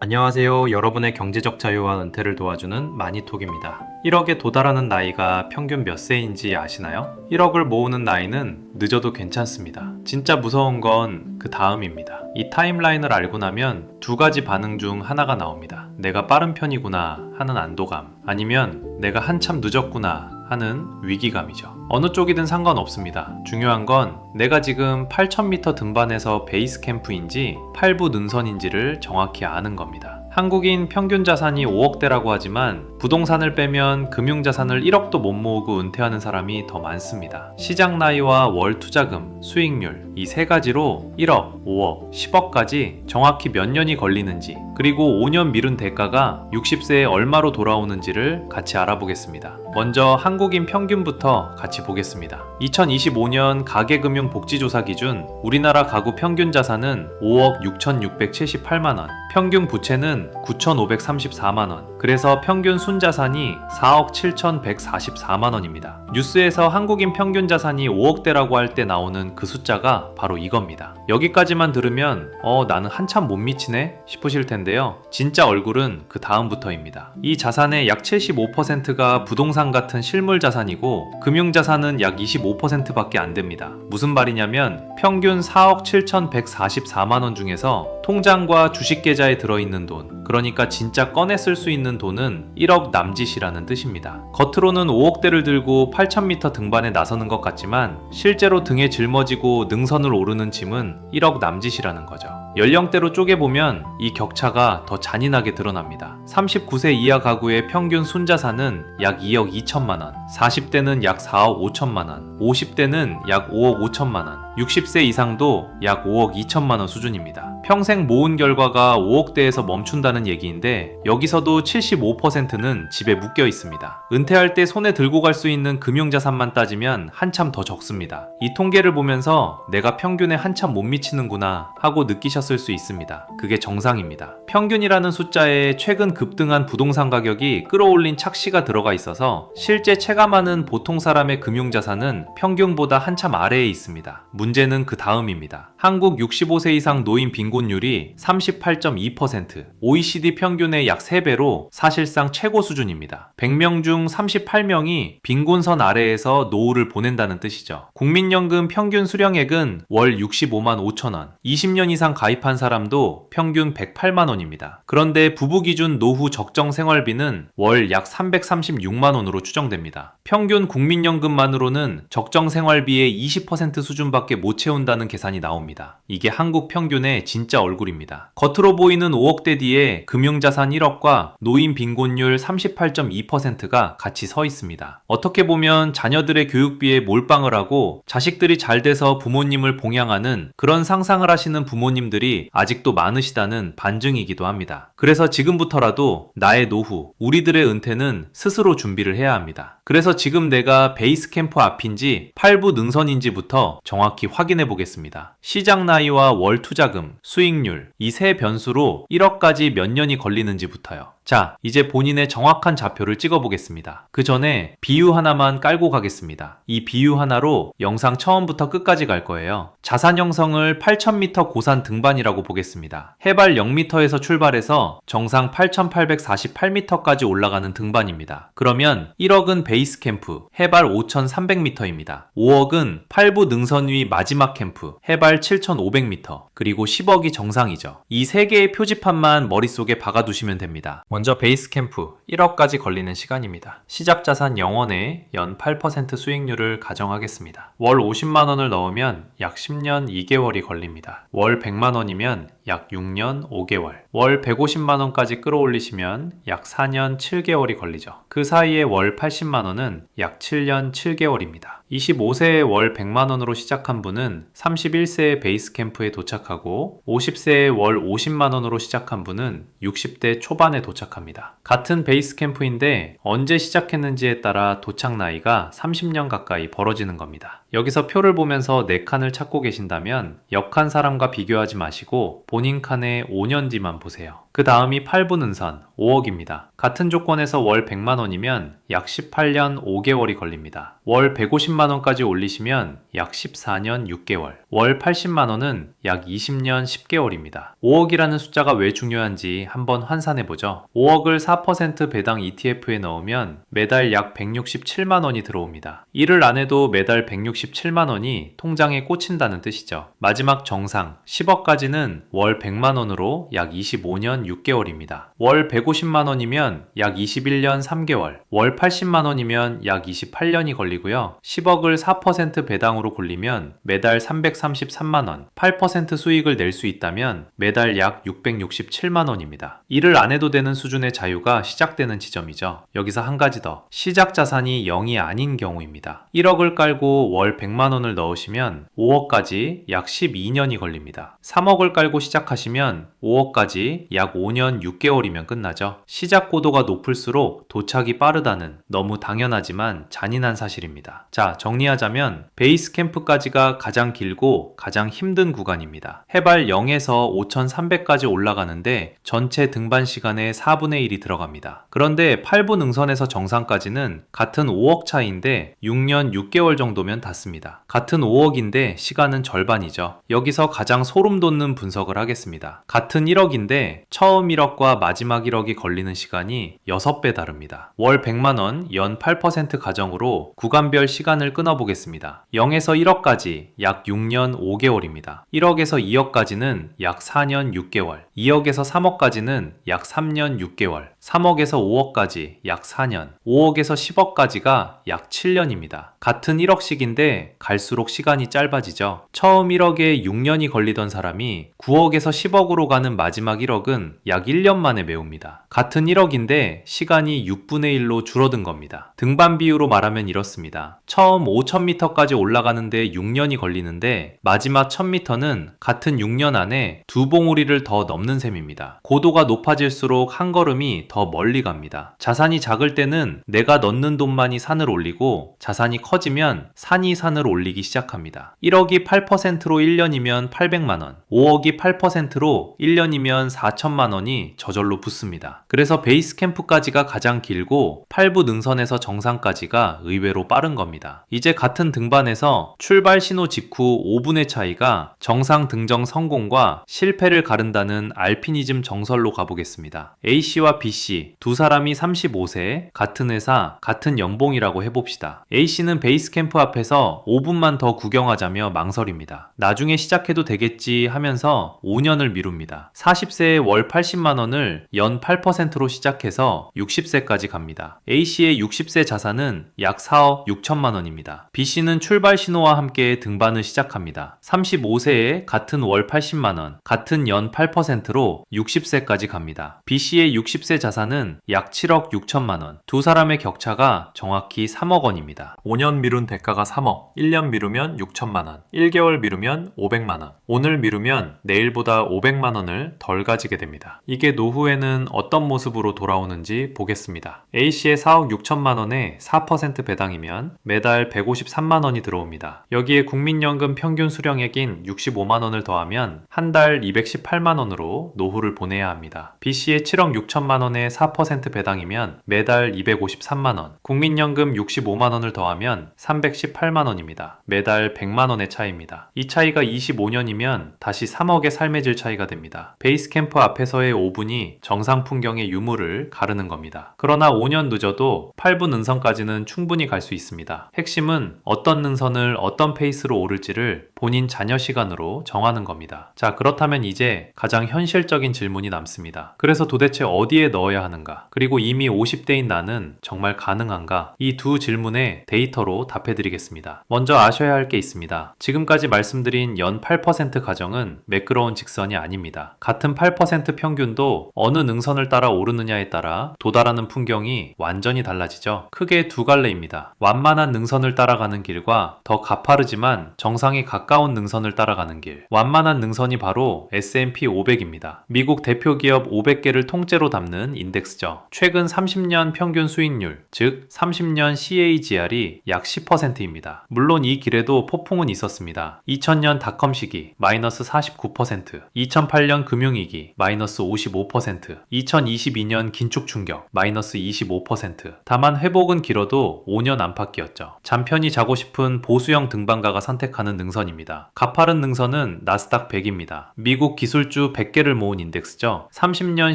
안녕하세요. 여러분의 경제적 자유와 은퇴를 도와주는 마니톡입니다. 1억에 도달하는 나이가 평균 몇 세인지 아시나요? 1억을 모으는 나이는 늦어도 괜찮습니다. 진짜 무서운 건 그 다음입니다. 이 타임라인을 알고 나면 두 가지 반응 중 하나가 나옵니다. 내가 빠른 편이구나 하는 안도감, 아니면 내가 한참 늦었구나 하는 위기감이죠. 어느 쪽이든 상관없습니다. 중요한 건 내가 지금 8,000m 등반에서 베이스 캠프인지 8부 능선인지를 정확히 아는 겁니다. 한국인 평균 자산이 5억대라고 하지만 부동산을 빼면 금융자산을 1억도 못 모으고 은퇴하는 사람이 더 많습니다. 시작 나이와 월 투자금, 수익률 이 세 가지로 1억, 5억, 10억까지 정확히 몇 년이 걸리는지, 그리고 5년 미룬 대가가 60세에 얼마로 돌아오는지를 같이 알아보겠습니다. 먼저 한국인 평균부터 같이 보겠습니다. 2025년 가계금융복지조사 기준 우리나라 가구 평균 자산은 5억 6,678만원, 평균 부채는 9,534만원, 그래서 평균 순자산이 4억 7,144만원입니다. 뉴스에서 한국인 평균 자산이 5억대라고 할 때 나오는 그 숫자가 바로 이겁니다. 여기까지만 들으면 나는 한참 못 미치네 싶으실 텐데요. 진짜 얼굴은 그 다음부터입니다. 이 자산의 약 75%가 부동산 같은 실물 자산이고 금융자산은 약 25%밖에 안 됩니다. 무슨 말이냐면 평균 4억 7,144만원 중에서 통장과 주식계좌에 들어있는 돈, 그러니까 진짜 꺼내 쓸 수 있는 돈은 1억 남짓이라는 뜻입니다. 겉으로는 5억대를 들고 8,000m 등반에 나서는 것 같지만 실제로 등에 짊어지고 능선을 오르는 짐은 1억 남짓이라는 거죠. 연령대로 쪼개보면 이 격차가 더 잔인하게 드러납니다. 39세 이하 가구의 평균 순자산은 약 2억 2천만원, 40대는 약 4억 5천만원, 50대는 약 5억 5천만원, 60세 이상도 약 5억 2천만원 수준입니다. 평생 모은 결과가 5억대에서 멈춘다는 얘기인데 여기서도 75%는 집에 묶여 있습니다. 은퇴할 때 손에 들고 갈 수 있는 금융자산만 따지면 한참 더 적습니다. 이 통계를 보면서 내가 평균에 한참 못 미치는구나 하고 느끼셨을 수 있습니다. 그게 정상입니다. 평균이라는 숫자에 최근 급등한 부동산 가격이 끌어올린 착시가 들어가 있어서 실제 체감하는 보통 사람의 금융자산은 평균보다 한참 아래에 있습니다. 문제는 그 다음입니다. 한국 65세 이상 노인 빈곤율이 38.2%, OECD 평균의 약 3배로 사실상 최고 수준입니다. 100명 중 38명이 빈곤선 아래에서 노후를 보낸다는 뜻이죠. 국민연금 평균 수령액은 월 65만 5천원, 20년 이상 가입한 사람도 평균 108만 원입니다. 그런데 부부 기준 노후 적정 생활비는 월 약 336만 원으로 추정됩니다. 평균 국민연금만으로는 적정 생활비의 20% 수준밖에 못 채운다는 계산이 나옵니다. 이게 한국 평균의 진짜 얼굴입니다. 겉으로 보이는 5억대 뒤에 금융자산 1억과 노인 빈곤율 38.2%가 같이 서 있습니다. 어떻게 보면 자녀들의 교육비에 몰빵을 하고 자식들이 잘 돼서 부모님을 봉양하는 그런 상상을 하시는 부모님들이 아직도 많으시다는 반증이기도 합니다. 그래서 지금부터라도 나의 노후, 우리들의 은퇴는 스스로 준비를 해야 합니다. 그래서 지금 내가 베이스 캠프 앞인지 8부 능선인지부터 정확히 확인해 보겠습니다. 시작 나이와 월 투자금, 수익률 이 세 변수로 1억까지 몇 년이 걸리는지부터요. 자, 이제 본인의 정확한 좌표를 찍어 보겠습니다. 그 전에 비유 하나만 깔고 가겠습니다. 이 비유 하나로 영상 처음부터 끝까지 갈 거예요. 자산 형성을 8,000m 고산 등반이라고 보겠습니다. 해발 0m에서 출발해서 정상 8,848m까지 올라가는 등반입니다. 그러면 1억은 베이스 캠프, 해발 5,300m입니다. 5억은 8부 능선 위 마지막 캠프, 해발 7,500m, 그리고 10억이 정상이죠. 이 세 개의 표지판만 머릿속에 박아두시면 됩니다. 먼저 베이스 캠프 1억까지 걸리는 시간입니다. 시작 자산 0원에 연 8% 수익률을 가정하겠습니다. 월 50만원을 넣으면 약 10년 2개월이 걸립니다. 월 100만원이면 약 6년 5개월, 월 150만원까지 끌어올리시면 약 4년 7개월이 걸리죠. 그 사이에 월 80만원은 약 7년 7개월입니다. 25세에 월 100만원으로 시작한 분은 31세에 베이스 캠프에 도착하고 50세에 월 50만원으로 시작한 분은 60대 초반에 도착합니다. 같은 베이스 캠프인데 언제 시작했는지에 따라 도착 나이가 30년 가까이 벌어지는 겁니다. 여기서 표를 보면서 4칸을 찾고 계신다면 옆 칸 사람과 비교하지 마시고 본인 칸의 5년 뒤만 보세요. 그 다음이 8부 능선 5억입니다. 같은 조건에서 월 100만원이면 약 18년 5개월이 걸립니다. 월 150만원까지 올리시면 약 14년 6개월, 월 80만원은 약 20년 10개월입니다. 5억이라는 숫자가 왜 중요한지 한번 환산해보죠. 5억을 4% 배당 ETF에 넣으면 매달 약 167만원이 들어옵니다. 일을 안 해도 매달 167만원이 통장에 꽂힌다는 뜻이죠. 마지막 정상 10억까지는 월 100만원으로 약 25년 6개월입니다. 월 150만원이면 약 21년 3개월, 월 80만원이면 약 28년이 걸리고요. 10억을 4% 배당으로 굴리면 매달 333만원, 8% 수익을 낼 수 있다면 매달 약 667만원입니다. 일을 안 해도 되는 수준의 자유가 시작되는 지점이죠. 여기서 한 가지 더, 시작 자산이 0이 아닌 경우입니다. 1억을 깔고 월 100만원을 넣으시면 5억까지 약 12년이 걸립니다. 3억을 깔고 시작하시면 5억까지 약 5년 6개월이면 끝나죠. 시작 고도가 높을수록 도착이 빠르다는 너무 당연하지만 잔인한 사실입니다. 자, 정리하자면 베이스 캠프까지가 가장 길고 가장 힘든 구간입니다. 해발 0에서 5300까지 올라가는데 전체 등반 시간의 4분의 1이 들어갑니다. 그런데 8부 능선에서 정상까지는 같은 5억 차이인데 6년 6개월 정도면 닿습니다. 같은 5억인데 시간은 절반이죠. 여기서 가장 소름 돋는 분석을 하겠습니다. 같은 1억인데 처음 1억과 마지막 1억이 걸리는 시간이 6배 다릅니다. 월 100만원 연 8% 가정으로 구간별 시간을 끊어보겠습니다. 0에서 1억까지 약 6년 5개월입니다. 1억에서 2억까지는 약 4년 6개월, 2억에서 3억까지는 약 3년 6개월, 3억에서 5억까지 약 4년, 5억에서 10억까지가 약 7년입니다. 같은 1억씩인데 갈수록 시간이 짧아지죠. 처음 1억에 6년이 걸리던 사람이 9억에서 10억으로 가는 마지막 1억은 약 1년 만에 메웁니다. 같은 1억인데 시간이 6분의 1로 줄어든 겁니다. 등반 비유로 말하면 이렇습니다. 처음 5000m까지 올라가는데 6년이 걸리는데 마지막 1000m는 같은 6년 안에 두 봉우리를 더 넘는 셈입니다. 고도가 높아질수록 한 걸음이 더 멀리 갑니다. 자산이 작을 때는 내가 넣는 돈만이 산을 올리고 자산이 커지면 산이 산을 올리기 시작합니다. 1억이 8%로 1년이면 800만원, 5억이 8%로 1년이면 4천만원이 저절로 붙습니다. 그래서 베이스 캠프까지가 가장 길고 8부 능선에서 정상까지가 의외로 빠른 겁니다. 이제 같은 등반에서 출발 신호 직후 5분의 차이가 정상 등정 성공과 실패를 가른다는 알피니즘 정설로 가보겠습니다. A씨와 B씨 두 사람이 35세, 같은 회사, 같은 연봉이라고 해봅시다. A씨는 베이스 캠프 앞에서 5분만 더 구경하자며 망설입니다. 나중에 시작해도 되겠지 하면서 5년을 미룹니다. 40세에 월 80만원을 연 8%로 시작해서 60세까지 갑니다. A씨의 60세 자산은 약 4억 6천만원입니다. B씨는 출발 신호와 함께 등반을 시작합니다. 35세에 같은 월 80만원, 같은 연 8%로 60세까지 갑니다. B씨의 60세 자산은 약 7억 6천만원. 두 사람의 격차가 정확히 3억 원입니다. 5년 미룬 대가가 3억, 1년 미루면 6천만원, 1개월 미루면 500만원, 오늘 미루면 내일보다 500만원을 덜 가지게 됩니다. 이게 노후에는 어떤 모습으로 돌아오는지 보겠습니다. A씨의 4억 6천만원에 4% 배당이면 매달 153만원이 들어옵니다. 여기에 국민연금 평균 수령액인 65만원을 더하면 한 달 218만원으로 노후를 보내야 합니다. B씨의 7억 6천만원에 4% 배당이면 매달 253만원, 국민연금 65만원을 더하면 318만원입니다. 매달 100만원의 차이입니다. 이 차이가 25년이면 다시 3억의 삶의 질 차이가 됩니다. 베이스 캠프 앞에서의 5분이 정상 풍경의 유무를 가르는 겁니다. 그러나 5년 늦어도 8부 능선까지는 충분히 갈 수 있습니다. 핵심은 어떤 능선을 어떤 페이스로 오를지를 본인 자녀 시간으로 정하는 겁니다. 자, 그렇다면 이제 가장 현실적인 질문이 남습니다. 그래서 도대체 어디에 넣어야 하는가? 그리고 이미 50대인 나는 정말 가능한가? 이 두 질문에 데이터로 답해드리겠습니다. 먼저 아셔야 할 게 있습니다. 지금까지 말씀드린 연 8% 가정은 매끄러운 직선이 아닙니다. 같은 8% 평균도 어느 능선을 따라 오르느냐에 따라 도달하는 풍경이 완전히 달라지죠. 크게 두 갈래입니다. 완만한 능선을 따라가는 길과 더 가파르지만 정상에 가까운 능선을 따라가는 길. 완만한 능선이 바로 S&P 500입니다. 미국 대표 기업 500개를 통째로 담는 인덱스죠. 최근 30년 평균 수익률, 즉 30년 CAGR이 약 10%입니다. 물론 이 길에도 폭풍은 있었습니다. 2000년 닷컴 시기 마이너스 49%, 2008년 금융위기 마이너스 55%, 2022년 긴축 충격 마이너스 25%. 다만 회복은 길어도 5년 안팎이었죠. 잠편히 자고 싶은 보수형 등반가가 선택하는 능선입니다. 가파른 능선은 나스닥 100입니다. 미국 기술주 100개를 모은 인덱스죠. 30년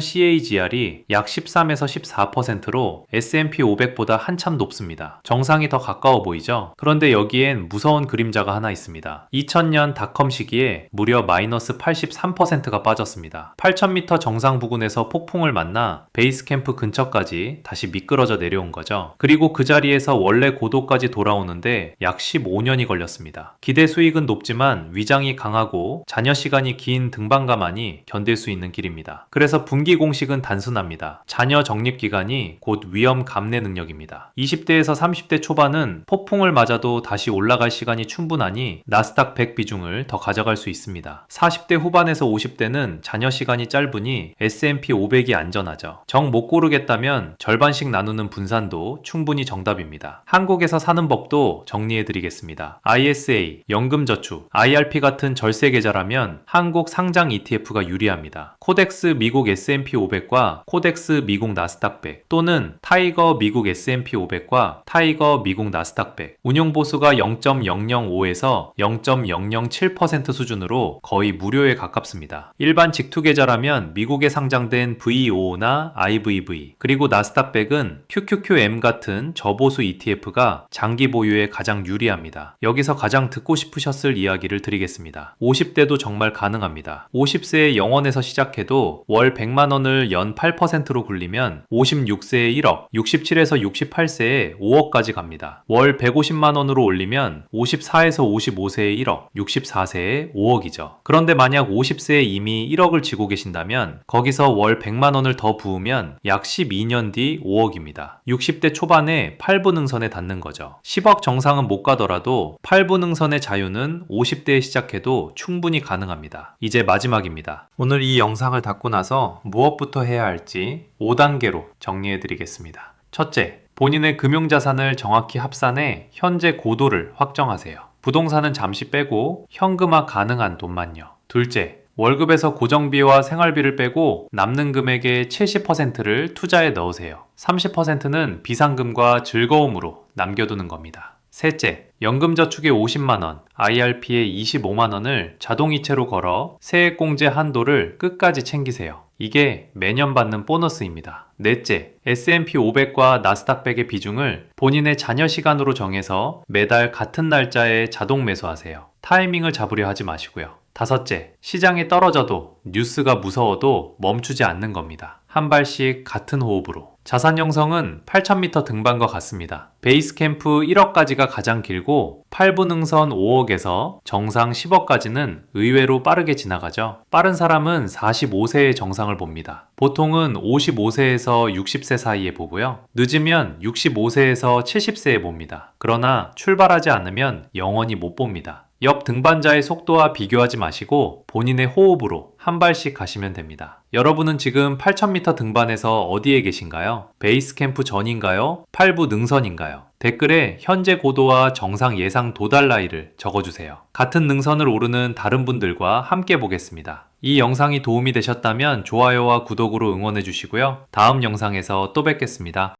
CAGR이 약 13에서 14%로 S&P 500보다 한참 높습니다. 정상이 더 가까워 보이죠? 그런데 여기엔 무서운 그림자가 하나 있습니다. 2000년 닷컴 시기에 무려 마이너스 83%가 빠졌습니다. 8000m 정상 부근에서 폭풍을 만나 베이스 캠프 근처까지 다시 미끄러져 내려온 거죠. 그리고 그 자리에서 원래 고도까지 돌아오는데 약 15년이 걸렸습니다. 기대 수익은 높지만 위장이 강하고 잔여 시간이 긴 등반가만이 견딜 수 있는 길입니다. 그래서 분기 공식은 단순합니다. 잔여 적립 기간이 곧 위험 감내 능력입니다. 20대에서 30대 초반은 폭풍을 맞아도 다시 올라갈 시간이 충분하니 나스닥 100 비중을 더 가져갈 수 있습니다. 40대 후반에서 50대는 잔여 시간이 짧으니 S&P 500이 안전하죠. 정 못 고르겠다면 절반씩 나누는 분산도 충분히 정답입니다. 한국에서 사는 법도 정리해드리겠습니다. ISA, 연금저축, IRP 같은 절세 계좌라면 한국 상장 ETF가 유리합니다. 코덱스 미국 S&P 500과 코덱스 미국 나스닥 100 또는 타이거 미국 S&P 500과 타이거 미국 나스닥 100. 운용 보수가 0.005에서 0.007% 수준으로 거의 무료에 가깝습니다. 일반 직투 계좌라면 미국에 상장된 VO나 IVV 그리고 나스닥 100은 QQQM 같은 저보수 ETF가 장기 보유에 가장 유리합니다. 여기서 가장 듣고 싶으셨을 이야기를 드리겠습니다. 50대도 정말 가능합니다. 50세에 0원에서 시작해도 월 100만원을 연 8%로 굴리면 56세에 1억, 67에서 68세에 5억까지 갑니다. 월 150만원으로 올리면 54에서 55세에 1억, 64세에 5억이죠. 그런데 만약 50세에 이미 1억을 쥐고 계신다면 거기서 월 100만원을 더 부으면 약 12년 뒤 5억입니다. 60대 초반에 8부 능선에 닿는 거죠. 10억 정상은 못 가더라도 8부 능선의 자유는 50대에 시작해도 충분히 가능합니다. 이제 마지막입니다. 오늘 이 영상을 닫고 나서 무엇부터 해야 할지 5단계로 정리해드리겠습니다. 첫째, 본인의 금융자산을 정확히 합산해 현재 고도를 확정하세요. 부동산은 잠시 빼고 현금화 가능한 돈만요. 둘째, 월급에서 고정비와 생활비를 빼고 남는 금액의 70%를 투자에 넣으세요. 30%는 비상금과 즐거움으로 남겨두는 겁니다. 셋째, 연금저축에 50만원, IRP에 25만원을 자동이체로 걸어 세액공제 한도를 끝까지 챙기세요. 이게 매년 받는 보너스입니다. 넷째, S&P 500과 나스닥 100의 비중을 본인의 잔여 시간으로 정해서 매달 같은 날짜에 자동 매수하세요. 타이밍을 잡으려 하지 마시고요. 다섯째, 시장이 떨어져도 뉴스가 무서워도 멈추지 않는 겁니다. 한 발씩 같은 호흡으로. 자산 형성은 8000m 등반과 같습니다. 베이스 캠프 1억까지가 가장 길고 8부 능선 5억에서 정상 10억까지는 의외로 빠르게 지나가죠. 빠른 사람은 45세의 정상을 봅니다. 보통은 55세에서 60세 사이에 보고요. 늦으면 65세에서 70세에 봅니다. 그러나 출발하지 않으면 영원히 못 봅니다. 옆 등반자의 속도와 비교하지 마시고 본인의 호흡으로 한 발씩 가시면 됩니다. 여러분은 지금 8000m 등반에서 어디에 계신가요? 베이스 캠프 전인가요? 8부 능선인가요? 댓글에 현재 고도와 정상 예상 도달 나이를 적어주세요. 같은 능선을 오르는 다른 분들과 함께 보겠습니다. 이 영상이 도움이 되셨다면 좋아요와 구독으로 응원해 주시고요. 다음 영상에서 또 뵙겠습니다.